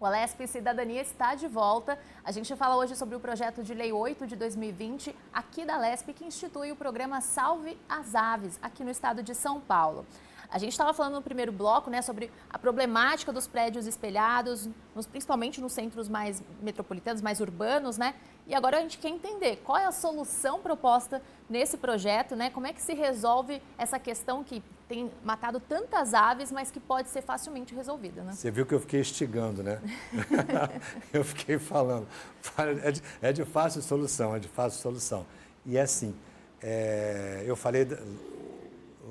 Alesp Cidadania está de volta. A gente fala hoje sobre o projeto de Lei 8 de 2020, aqui da Alesp, que institui o programa Salve as Aves, aqui no estado de São Paulo. A gente estava falando no primeiro bloco, né, sobre a problemática dos prédios espelhados, principalmente nos centros mais metropolitanos, mais urbanos, né? E agora a gente quer entender qual é a solução proposta nesse projeto, né? Como é que se resolve essa questão que tem matado tantas aves, mas que pode ser facilmente resolvida, né? Você viu que eu fiquei instigando, né? Eu fiquei falando. É de fácil solução, é de fácil solução. E é assim, eu falei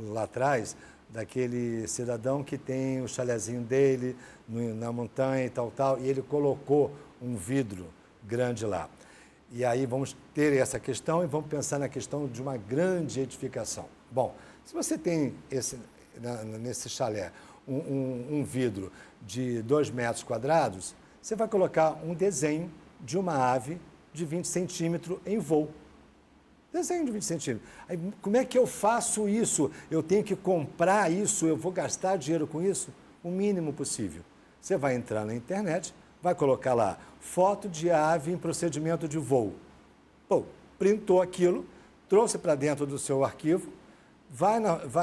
lá atrás daquele cidadão que tem o chalezinho dele na montanha e tal, e ele colocou um vidro grande lá. E aí vamos ter essa questão e vamos pensar na questão de uma grande edificação. Bom, se você tem nesse chalé um vidro de 2 metros quadrados, você vai colocar um desenho de uma ave de 20 centímetros em voo. Desenho de 20 centímetros. Aí, como é que eu faço isso? Eu tenho que comprar isso? Eu vou gastar dinheiro com isso? O mínimo possível. Você vai entrar na internet, vai colocar lá foto de ave em procedimento de voo. Pô, printou aquilo, trouxe para dentro do seu arquivo, vai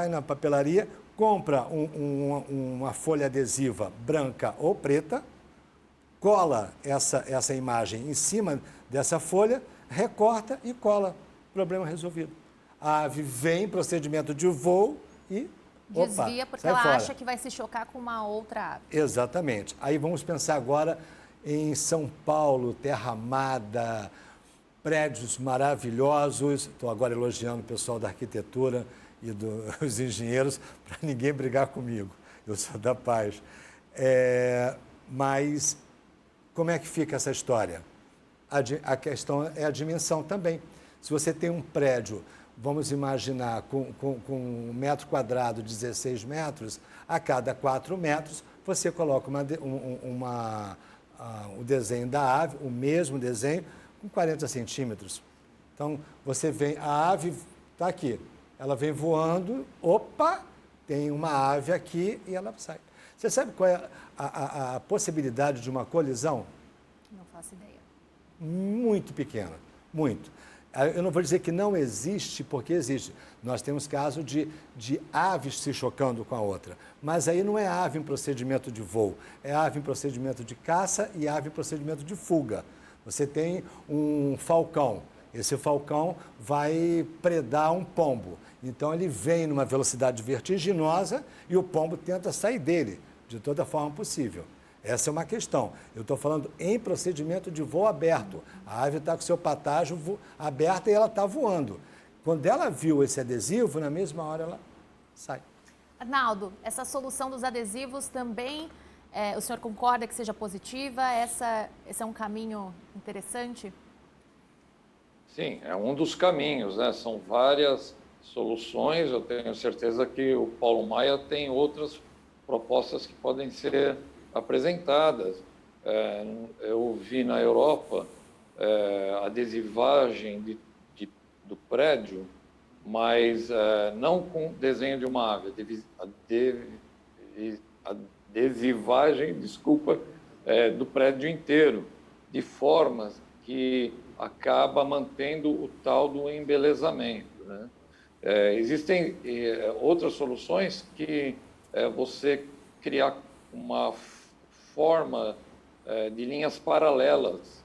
na papelaria, compra uma folha adesiva branca ou preta, cola essa imagem em cima dessa folha, recorta e cola. Problema resolvido. A ave vem em procedimento de voo e desvia porque ela acha que vai se chocar com uma outra ave. Exatamente. Aí vamos pensar agora em São Paulo, terra amada, prédios maravilhosos. Estou agora elogiando o pessoal da arquitetura e dos engenheiros para ninguém brigar comigo. Eu sou da paz. Mas como é que fica essa história? A questão é a dimensão também. Se você tem um prédio, vamos imaginar, com 1 metro quadrado, 16 metros, a cada 4 metros você coloca o desenho da ave, o mesmo desenho, com 40 centímetros. Então, você vem, a ave está aqui, ela vem voando, opa, tem uma ave aqui e ela sai. Você sabe qual é a possibilidade de uma colisão? Não faço ideia. Muito pequena, muito. Eu não vou dizer que não existe, porque existe. Nós temos casos de aves se chocando com a outra. Mas aí não é ave em procedimento de voo, é ave em procedimento de caça e ave em procedimento de fuga. Você tem um falcão. Esse falcão vai predar um pombo. Então ele vem numa velocidade vertiginosa e o pombo tenta sair dele de toda forma possível. Essa é uma questão. Eu estou falando em procedimento de voo aberto. A ave está com seu patágio aberto e ela está voando. Quando ela viu esse adesivo, na mesma hora ela sai. Arnaldo, essa solução dos adesivos também, o senhor concorda que seja positiva? Esse é um caminho interessante? Sim, é um dos caminhos, né? São várias soluções. Eu tenho certeza que o Paulo Maia tem outras propostas que podem ser apresentadas. Eu vi na Europa adesivagem do prédio, mas não com desenho de uma ave, adesivagem, desculpa, do prédio inteiro, de formas que acaba mantendo o tal do embelezamento, né? Existem outras soluções que você criar uma forma de linhas paralelas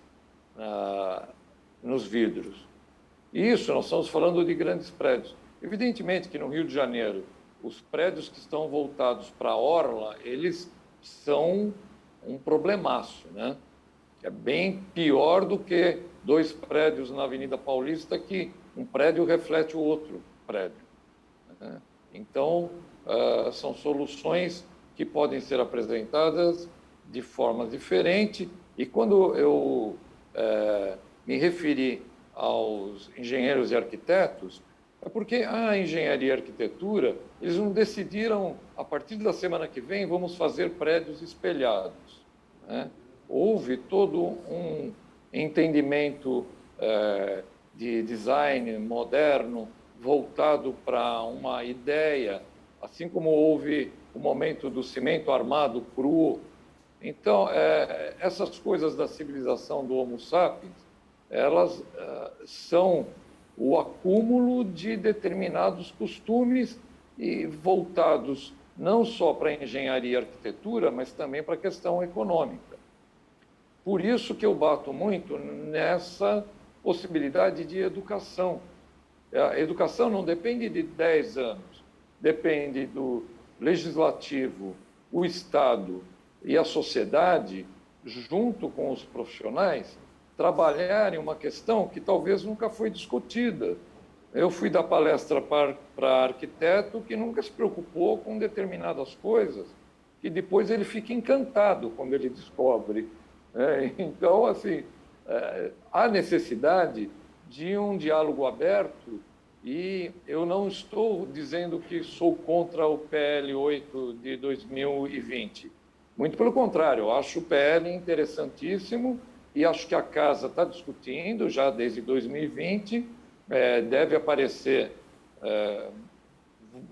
nos vidros. Isso, nós estamos falando de grandes prédios. Evidentemente que no Rio de Janeiro, os prédios que estão voltados para a orla, eles são um problemaço, né? É bem pior do que 2 prédios na Avenida Paulista que um prédio reflete o outro prédio, né? Então, são soluções que podem ser apresentadas de forma diferente. E quando eu me referi aos engenheiros e arquitetos, é porque a engenharia e a arquitetura, eles não decidiram, a partir da semana que vem, vamos fazer prédios espelhados, né? Houve todo um entendimento de design moderno, voltado para uma ideia, assim como houve o momento do cimento armado cru Então, essas coisas da civilização do Homo sapiens, elas são o acúmulo de determinados costumes e voltados não só para a engenharia e arquitetura, mas também para a questão econômica. Por isso que eu bato muito nessa possibilidade de educação. A educação não depende de 10 anos, depende do legislativo, o Estado e a sociedade, junto com os profissionais, trabalharem uma questão que talvez nunca foi discutida. Eu fui dar palestra para arquiteto que nunca se preocupou com determinadas coisas, que depois ele fica encantado quando ele descobre. Então, assim, há necessidade de um diálogo aberto, e eu não estou dizendo que sou contra o PL 8 de 2020. Muito pelo contrário, eu acho o PL interessantíssimo e acho que a Casa está discutindo já desde 2020, deve aparecer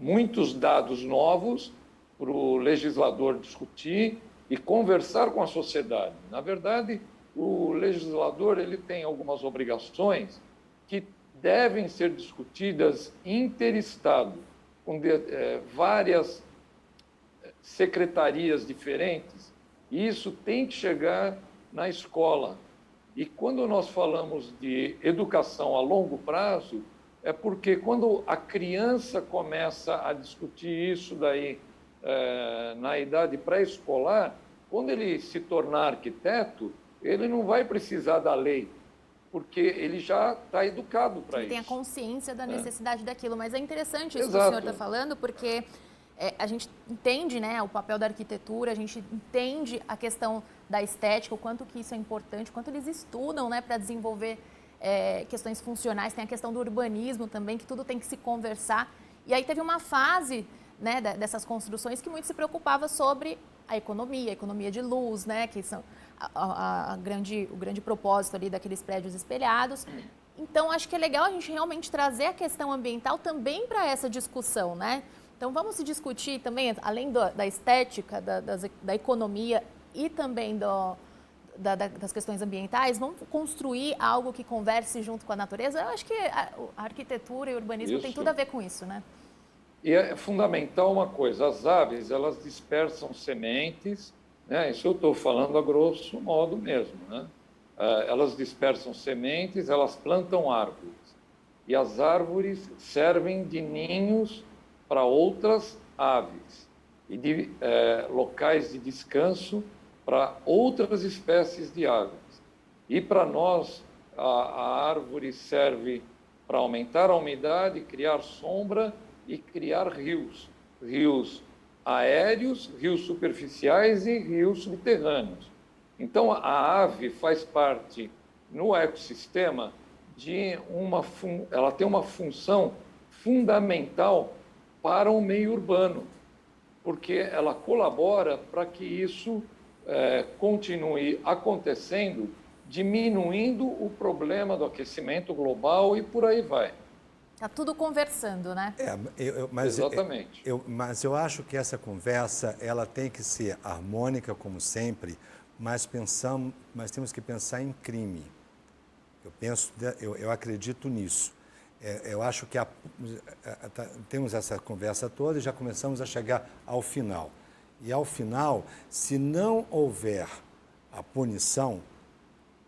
muitos dados novos para o legislador discutir e conversar com a sociedade. Na verdade, o legislador ele tem algumas obrigações que devem ser discutidas interestado, com várias secretarias diferentes, e isso tem que chegar na escola. E quando nós falamos de educação a longo prazo, é porque quando a criança começa a discutir isso daí na idade pré-escolar, quando ele se tornar arquiteto, ele não vai precisar da lei, porque ele já está educado para isso. Tem a consciência da necessidade daquilo, mas é interessante isso Exato. que o senhor está falando, porque a gente entende, né, o papel da arquitetura, a gente entende a questão da estética, o quanto que isso é importante, o quanto eles estudam, né, para desenvolver questões funcionais, tem a questão do urbanismo também, que tudo tem que se conversar. E aí teve uma fase, né, dessas construções que muito se preocupava sobre a economia de luz, né, que são o grande propósito ali daqueles prédios espelhados. Então, acho que é legal a gente realmente trazer a questão ambiental também para essa discussão, né? Então, vamos discutir também, além da estética, da economia e também das questões ambientais, vamos construir algo que converse junto com a natureza? Eu acho que a arquitetura e o urbanismo tem tudo a ver com isso, né? E é fundamental uma coisa, as aves, elas dispersam sementes, né? Isso eu estou falando a grosso modo mesmo, né? Elas dispersam sementes, elas plantam árvores. E as árvores servem de ninhos para outras aves e de locais de descanso para outras espécies de aves. E para nós, a árvore serve para aumentar a umidade, criar sombra e criar rios. Rios aéreos, rios superficiais e rios subterrâneos. Então, a ave faz parte, no ecossistema, ela tem uma função fundamental para o meio urbano, porque ela colabora para que isso continue acontecendo, diminuindo o problema do aquecimento global e por aí vai. Está tudo conversando, né? Exatamente. Mas eu acho que essa conversa ela tem que ser harmônica, como sempre, mas temos que pensar em crime. Eu acredito nisso. Eu acho que temos essa conversa toda e já começamos a chegar ao final. E ao final, se não houver a punição,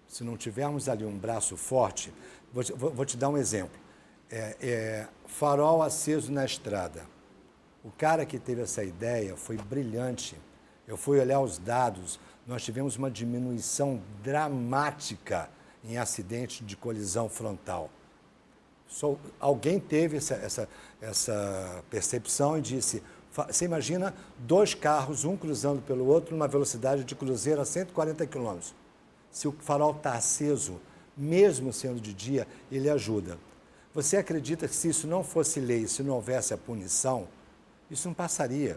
se não tivermos ali um braço forte, vou te dar um exemplo. Farol aceso na estrada. O cara que teve essa ideia foi brilhante. Eu fui olhar os dados, nós tivemos uma diminuição dramática em acidentes de colisão frontal. Alguém teve essa percepção e disse, você imagina 2 carros, um cruzando pelo outro, numa velocidade de cruzeiro a 140 km. Se o farol está aceso, mesmo sendo de dia, ele ajuda. Você acredita que se isso não fosse lei, se não houvesse a punição, isso não passaria?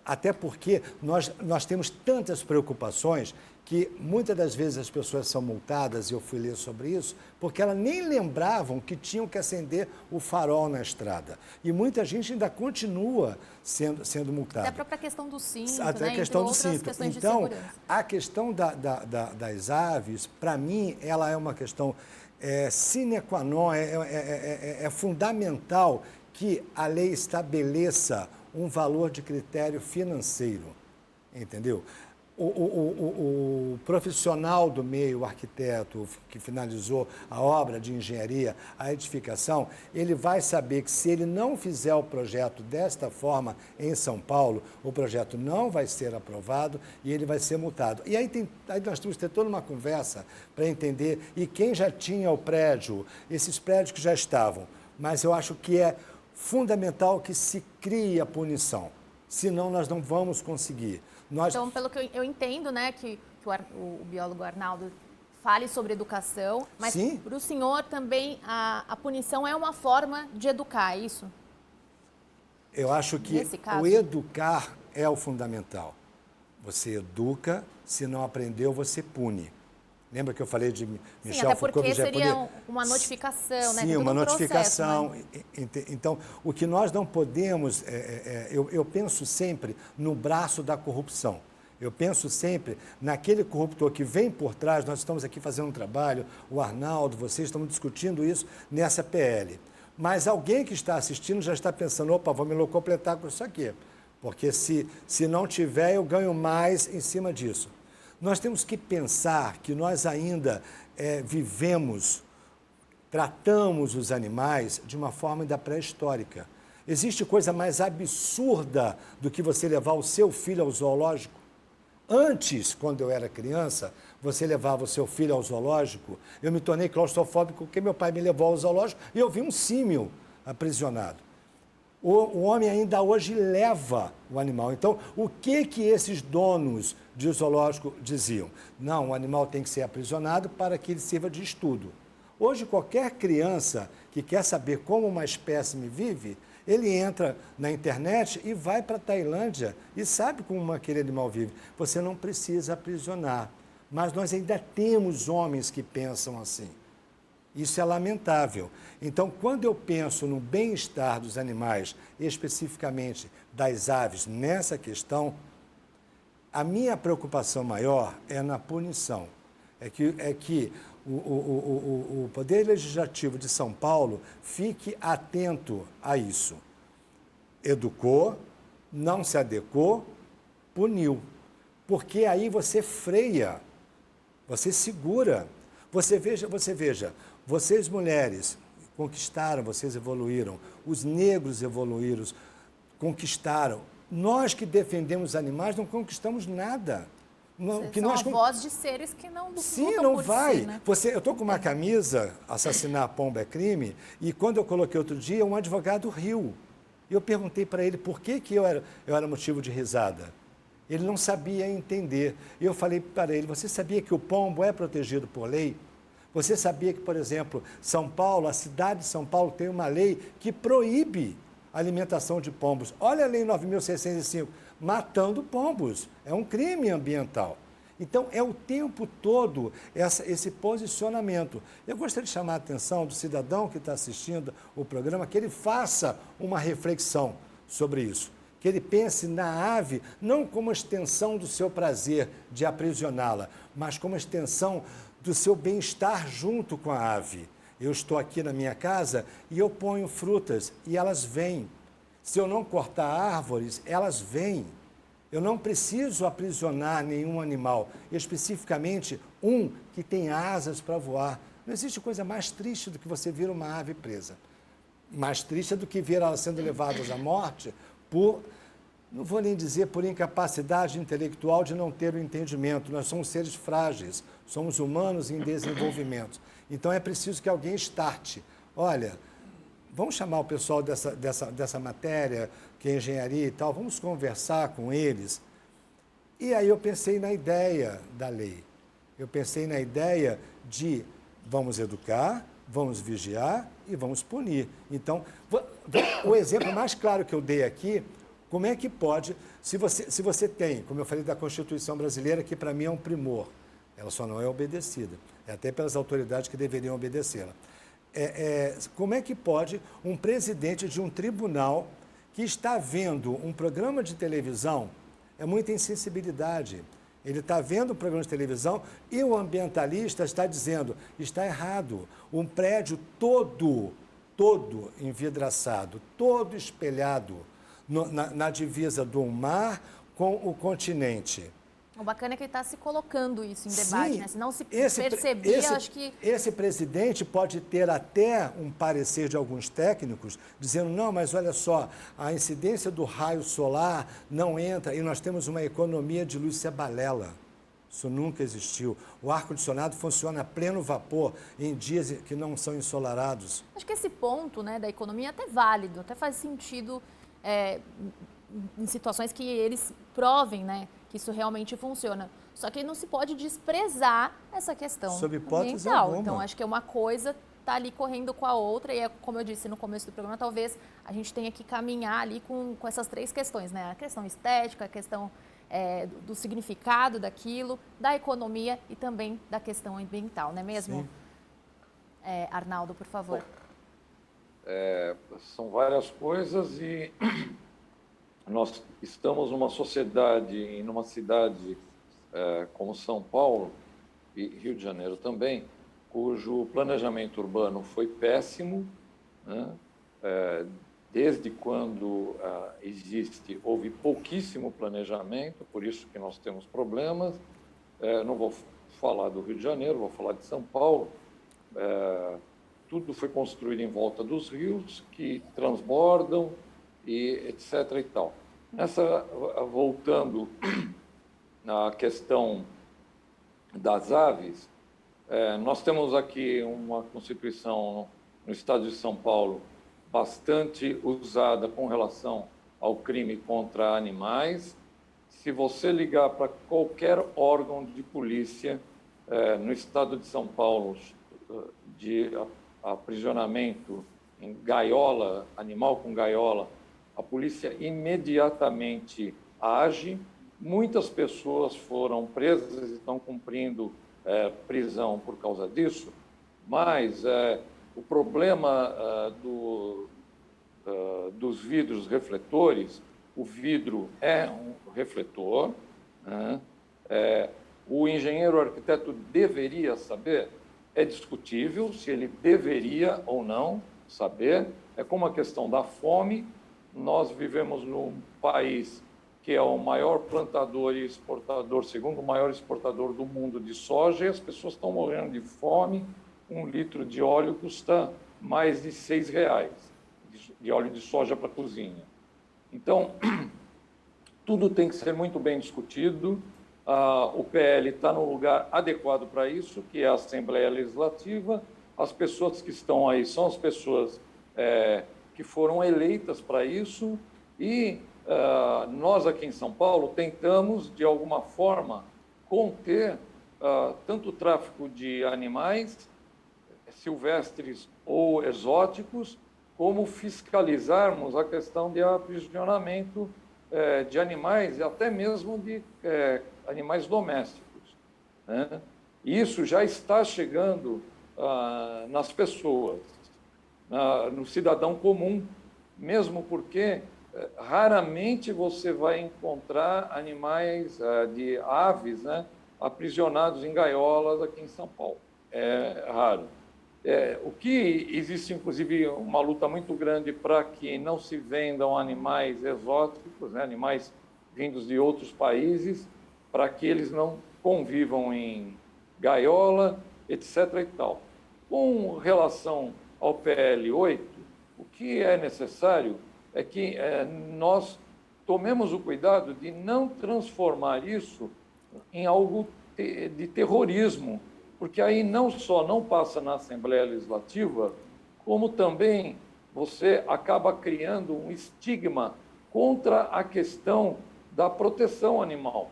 Até porque nós temos tantas preocupações que muitas das vezes as pessoas são multadas, e eu fui ler sobre isso, porque elas nem lembravam que tinham que acender o farol na estrada. E muita gente ainda continua sendo multada. Até a própria questão do cinto, até né? a questão do Entre outras cinto. questões de Então, segurança. a questão das aves, para mim, ela é uma questão sine qua non, é fundamental que a lei estabeleça um valor de critério financeiro, entendeu? O profissional do meio, o arquiteto que finalizou a obra de engenharia, a edificação, ele vai saber que se ele não fizer o projeto desta forma em São Paulo, o projeto não vai ser aprovado e ele vai ser multado. E aí nós temos que ter toda uma conversa para entender, e quem já tinha o prédio, esses prédios que já estavam, mas eu acho que é fundamental que se crie a punição, senão nós não vamos conseguir. Então, pelo que eu entendo, né, que o biólogo Arnaldo fale sobre educação, mas para o senhor também a punição é uma forma de educar, é isso? Eu acho que o educar é o fundamental. Você educa, se não aprendeu, você pune. Lembra que eu falei de Michel Foucault? Sim, até porque seria uma notificação, né? Sim, uma notificação. Processo, mas... Então, o que nós não podemos... eu penso sempre no braço da corrupção. Eu penso sempre naquele corruptor que vem por trás. Nós estamos aqui fazendo um trabalho, o Arnaldo, vocês estamos discutindo isso nessa PL. Mas alguém que está assistindo já está pensando, opa, vou me completar com isso aqui. Porque se não tiver, eu ganho mais em cima disso. Nós temos que pensar que nós ainda tratamos os animais de uma forma ainda pré-histórica. Existe coisa mais absurda do que você levar o seu filho ao zoológico? Antes, quando eu era criança, você levava o seu filho ao zoológico, eu me tornei claustrofóbico porque meu pai me levou ao zoológico e eu vi um símil aprisionado. O homem ainda hoje leva o animal. Então, o que esses donos de zoológico diziam? Não, o animal tem que ser aprisionado para que ele sirva de estudo. Hoje, qualquer criança que quer saber como uma espécime vive, ele entra na internet e vai para a Tailândia e sabe como aquele animal vive. Você não precisa aprisionar. Mas nós ainda temos homens que pensam assim. Isso é lamentável. Então, quando eu penso no bem-estar dos animais, especificamente das aves, nessa questão, a minha preocupação maior é na punição. É que o Poder Legislativo de São Paulo fique atento a isso. Educou, não se adequou, puniu. Porque aí você freia, você segura. Você veja, vocês mulheres conquistaram, vocês evoluíram, os negros evoluíram, conquistaram. Nós que defendemos os animais não conquistamos nada. São a voz de seres que não lutam Sim, não por vai. si, né? Eu estou com uma camisa, assassinar pomba é crime, e quando eu coloquei outro dia, um advogado riu. E eu perguntei para ele por que eu era motivo de risada. Ele não sabia entender. E eu falei para ele, você sabia que o pombo é protegido por lei? Você sabia que, por exemplo, São Paulo, a cidade de São Paulo tem uma lei que proíbe a alimentação de pombos. Olha a lei 9.605, matando pombos. É um crime ambiental. Então, é o tempo todo esse posicionamento. Eu gostaria de chamar a atenção do cidadão que está assistindo o programa, que ele faça uma reflexão sobre isso. Que ele pense na ave não como extensão do seu prazer de aprisioná-la, mas como extensão do seu bem-estar junto com a ave. Eu estou aqui na minha casa e eu ponho frutas e elas vêm. Se eu não cortar árvores, elas vêm. Eu não preciso aprisionar nenhum animal, especificamente um que tem asas para voar. Não existe coisa mais triste do que você ver uma ave presa. Mais triste do que ver elas sendo levadas à morte por, não vou nem dizer por incapacidade intelectual de não ter o entendimento. Nós somos seres frágeis, somos humanos em desenvolvimento. Então é preciso que alguém starte. Olha, vamos chamar o pessoal dessa matéria, que é engenharia e tal, vamos conversar com eles. E aí eu pensei na ideia da lei. Eu pensei na ideia de vamos educar, vamos vigiar e vamos punir. Então, o exemplo mais claro que eu dei aqui, Como é que pode, se você tem, como eu falei da Constituição brasileira, que para mim é um primor, ela só não é obedecida, é até pelas autoridades que deveriam obedecê-la. Como é que pode um presidente de um tribunal que está vendo um programa de televisão, é muita insensibilidade. Ele está vendo o programa de televisão e o ambientalista está dizendo, está errado, um prédio todo envidraçado, todo espelhado na divisa do mar com o continente. O bacana é que ele está se colocando isso em debate, Sim, né? Se não se percebia, acho que... Esse presidente pode ter até um parecer de alguns técnicos, dizendo, não, mas olha só, a incidência do raio solar não entra e nós temos uma economia de luz, isso é balela. Isso nunca existiu. O ar-condicionado funciona a pleno vapor em dias que não são ensolarados. Acho que esse ponto, né, da economia é até válido, até faz sentido em situações que eles provem, né, que isso realmente funciona. Só que não se pode desprezar essa questão sob hipótese ambiental. alguma. Então, acho que é uma coisa está ali correndo com a outra e, como eu disse no começo do programa, talvez a gente tenha que caminhar ali com essas três questões, né? A questão estética, a questão do significado daquilo, da economia e também da questão ambiental, não é mesmo? Arnaldo, por favor. São várias coisas e nós estamos numa sociedade, numa cidade como São Paulo e Rio de Janeiro também, cujo planejamento urbano foi péssimo, né? Desde quando houve pouquíssimo planejamento, por isso que nós temos problemas. Não vou falar do Rio de Janeiro, vou falar de São Paulo. Tudo foi construído em volta dos rios, que transbordam, e etc. e tal. Voltando à questão das aves, nós temos aqui uma Constituição no estado de São Paulo bastante usada com relação ao crime contra animais. Se você ligar para qualquer órgão de polícia no estado de São Paulo de aprisionamento em gaiola, animal com gaiola, a polícia imediatamente age. Muitas pessoas foram presas e estão cumprindo prisão por causa disso, mas o problema dos vidros refletores, o vidro é um refletor, né? O engenheiro arquiteto deveria saber, é discutível se ele deveria ou não saber, é como a questão da fome. Nós vivemos num país que é o maior plantador e exportador, segundo maior exportador do mundo de soja, e as pessoas estão morrendo de fome. 1 litro de óleo custa mais de R$6 de óleo de soja para cozinha. Então, tudo tem que ser muito bem discutido. O PL está no lugar adequado para isso, que é a Assembleia Legislativa. As pessoas que estão aí são as pessoas que foram eleitas para isso e nós aqui em São Paulo tentamos, de alguma forma, conter tanto o tráfico de animais silvestres ou exóticos, como fiscalizarmos a questão de aprisionamento de animais e até mesmo de animais domésticos, né? Isso já está chegando nas pessoas, no cidadão comum, mesmo porque raramente você vai encontrar animais de aves, né, aprisionados em gaiolas aqui em São Paulo. É raro. O que existe, inclusive, uma luta muito grande para que não se vendam animais exóticos, né, animais vindos de outros países, para que eles não convivam em gaiola, etc. e tal. Com relação ao PL 8, o que é necessário é que nós tomemos o cuidado de não transformar isso em algo de terrorismo, porque aí não só não passa na Assembleia Legislativa, como também você acaba criando um estigma contra a questão da proteção animal,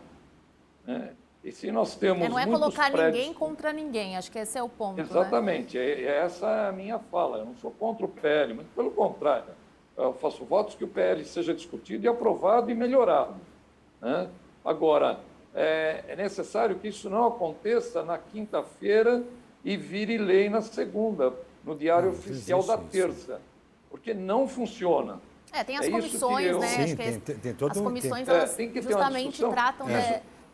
né? E se nós temos não é muitos colocar prédios... ninguém contra ninguém, acho que esse é o ponto. Exatamente, né? Essa é a minha fala. Eu não sou contra o PL, mas pelo contrário. eu faço votos que o PL seja discutido e aprovado e melhorado, né? Agora, é necessário que isso não aconteça na quinta-feira e vire lei na segunda, no Diário Oficial da terça, porque não funciona. Tem as comissões, né? Sim, Acho que tem todo as comissões, tem elas que ter justamente uma discussão. tratam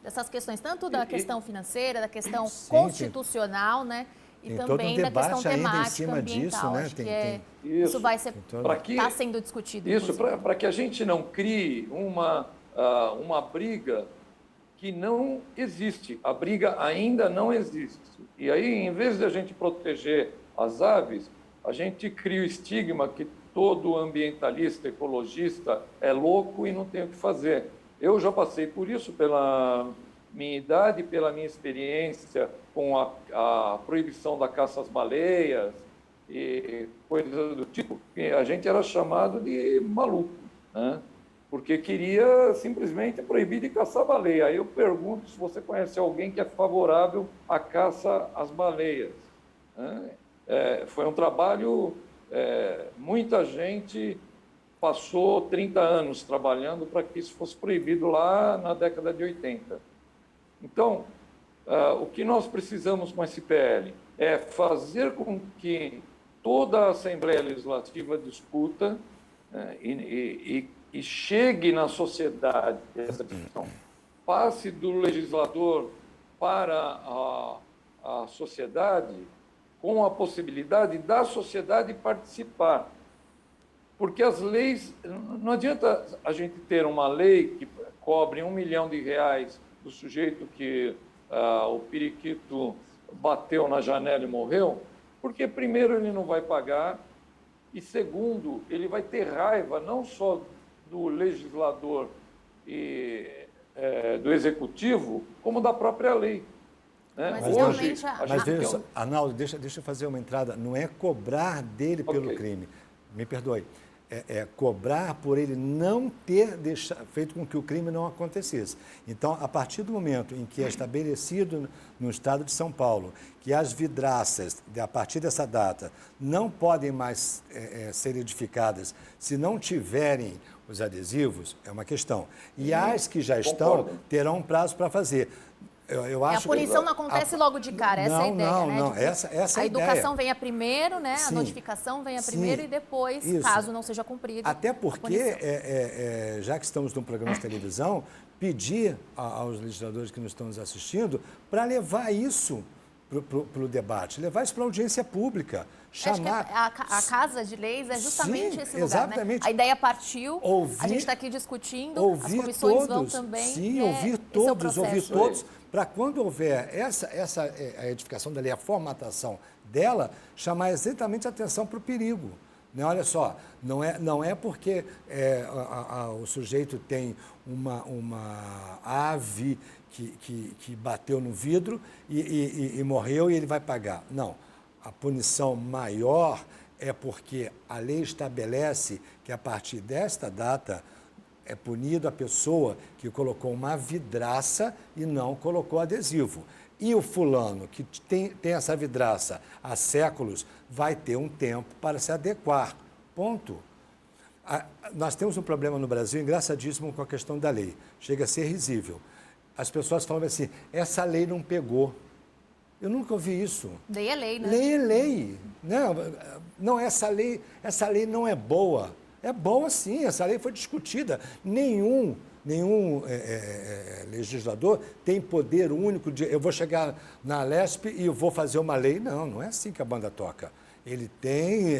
dessas questões, tanto da questão financeira, da questão Sim, constitucional, né? E tem todo também um da questão debate ainda em temática, cima ambiental. disso, né? Acho que isso Isso. vai ser, está sendo discutido. Isso, para que a gente não crie uma briga que não existe. A briga ainda não existe. E aí, em vez de a gente proteger as aves, a gente cria o estigma que todo ambientalista, ecologista é louco e não tem o que fazer. Eu já passei por isso pela minha idade, pela minha experiência com a proibição da caça às baleias e coisas do tipo. A gente era chamado de maluco, né? Porque queria simplesmente proibir de caçar baleia. Aí eu pergunto se você conhece alguém que é favorável à caça às baleias, né? Foi um trabalho, muita gente passou 30 anos trabalhando para que isso fosse proibido lá na década de 80. Então, o que nós precisamos com esse PL é fazer com que toda a Assembleia Legislativa discuta e chegue na sociedade essa discussão. Passe do legislador para a sociedade com a possibilidade da sociedade participar. Porque as leis, não adianta a gente ter uma lei que cobre R$1 milhão do sujeito que o periquito bateu na janela e morreu, porque primeiro ele não vai pagar e segundo, ele vai ter raiva não só do legislador e do executivo, como da própria lei, né? Mas hoje, Mas veja, Arnaldo, deixa eu fazer uma entrada. Não é cobrar dele pelo crime. Me perdoe. É cobrar por ele não ter feito com que o crime não acontecesse. Então, a partir do momento em que é estabelecido no estado de São Paulo que as vidraças, a partir dessa data, não podem mais ser edificadas se não tiverem os adesivos, é uma questão. E as que já estão terão um prazo para fazer. Eu acho a punição não acontece logo de cara, essa é a ideia, né? Não, essa é a educação ideia. venha primeiro, né? Sim. A notificação venha primeiro e depois, caso não seja cumprido. Até porque, já que estamos num programa de televisão, pedir aos legisladores que nos estão nos assistindo para levar isso para o debate, levar isso para a audiência pública. Chamar... Acho que a Casa de Leis é justamente esse lugar, exatamente. Né? A ideia partiu, a gente está aqui discutindo, as comissões vão também. Sim, ouvir todos, para quando houver a edificação da lei, a formatação dela, chamar exatamente a atenção para o perigo. Né? Olha só, não é porque o sujeito tem uma ave que bateu no vidro e morreu e ele vai pagar. Não. A punição maior é porque a lei estabelece que, a partir desta data, é punido a pessoa que colocou uma vidraça e não colocou adesivo. E o fulano que tem essa vidraça há séculos vai ter um tempo para se adequar. Ponto. Nós temos um problema no Brasil engraçadíssimo com a questão da lei. Chega a ser risível. As pessoas falam assim, essa lei não pegou. Eu nunca ouvi isso. Lei é lei, né? Lei é lei. Não, essa lei não é boa. É boa sim, essa lei foi discutida. Nenhum legislador tem poder único de eu vou chegar na Lesp e eu vou fazer uma lei. Não é assim que a banda toca. Ele tem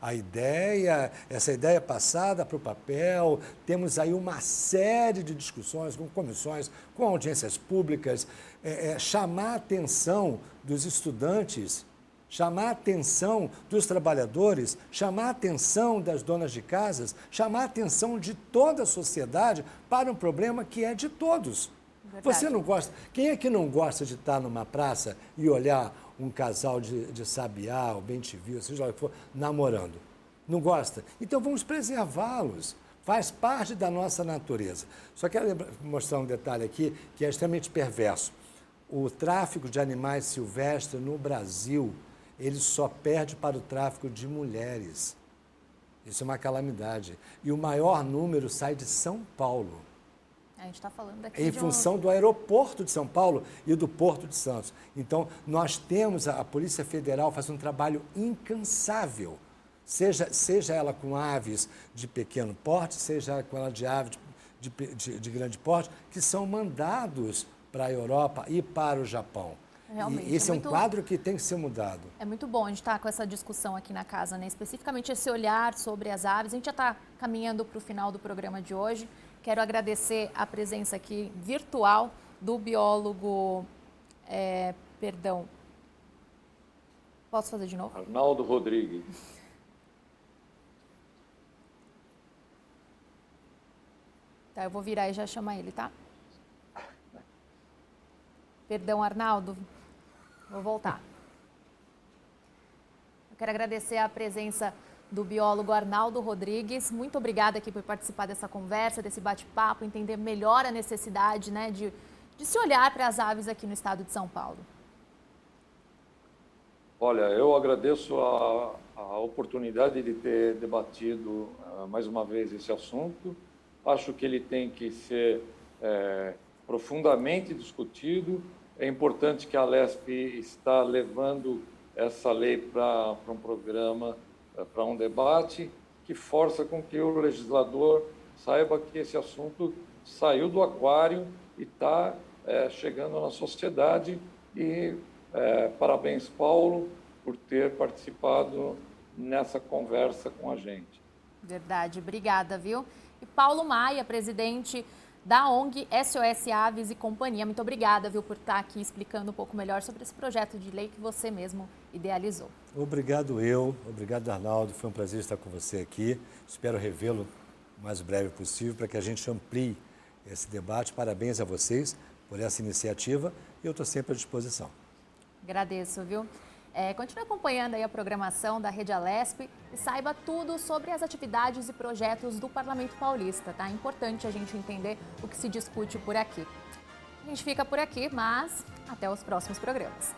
a ideia, essa ideia passada para o papel, temos aí uma série de discussões com comissões, com audiências públicas, chamar a atenção dos estudantes, chamar a atenção dos trabalhadores, chamar a atenção das donas de casas, chamar a atenção de toda a sociedade para um problema que é de todos. Verdade. Você não gosta? Quem é que não gosta de estar numa praça e olhar um casal de sabiá, ou bem-te-viu, seja lá o que for, namorando? Não gosta? Então vamos preservá-los. Faz parte da nossa natureza. Só quero mostrar um detalhe aqui que é extremamente perverso. O tráfico de animais silvestres no Brasil, ele só perde para o tráfico de mulheres. Isso é uma calamidade. E o maior número sai de São Paulo. A gente está falando aqui Em função do aeroporto de São Paulo e do Porto de Santos. Então, nós temos, a Polícia Federal faz um trabalho incansável, seja ela com aves de pequeno porte, seja com ela de aves de grande porte, que são mandados para a Europa e para o Japão. Realmente, e esse é um quadro que tem que ser mudado. É muito bom a gente estar com essa discussão aqui na casa, né? Especificamente esse olhar sobre as aves. A gente já está caminhando para o final do programa de hoje. Quero agradecer a presença aqui virtual do biólogo, posso fazer de novo? Arnaldo Rodrigues. Tá, eu vou virar e já chamar ele, tá? Perdão, Arnaldo. Vou voltar. Eu quero agradecer a presença do biólogo Arnaldo Rodrigues. Muito obrigada aqui por participar dessa conversa, desse bate-papo, entender melhor a necessidade, né, de se olhar para as aves aqui no estado de São Paulo. Olha, eu agradeço a oportunidade de ter debatido mais uma vez esse assunto. Acho que ele tem que ser profundamente discutido. É importante que a Lesp está levando essa lei para um programa, para um debate, que força com que o legislador saiba que esse assunto saiu do aquário e está chegando na sociedade. E parabéns, Paulo, por ter participado nessa conversa com a gente. Verdade, obrigada, viu? E Paulo Maia, presidente da ONG SOS Aves e Companhia. Muito obrigada, viu, por estar aqui explicando um pouco melhor sobre esse projeto de lei que você mesmo idealizou. Obrigado obrigado Arnaldo, foi um prazer estar com você aqui. Espero revê-lo o mais breve possível para que a gente amplie esse debate. Parabéns a vocês por essa iniciativa e eu estou sempre à disposição. Agradeço, viu? Continue acompanhando aí a programação da Rede Alesp e saiba tudo sobre as atividades e projetos do Parlamento Paulista, tá? É importante a gente entender o que se discute por aqui. A gente fica por aqui, mas até os próximos programas.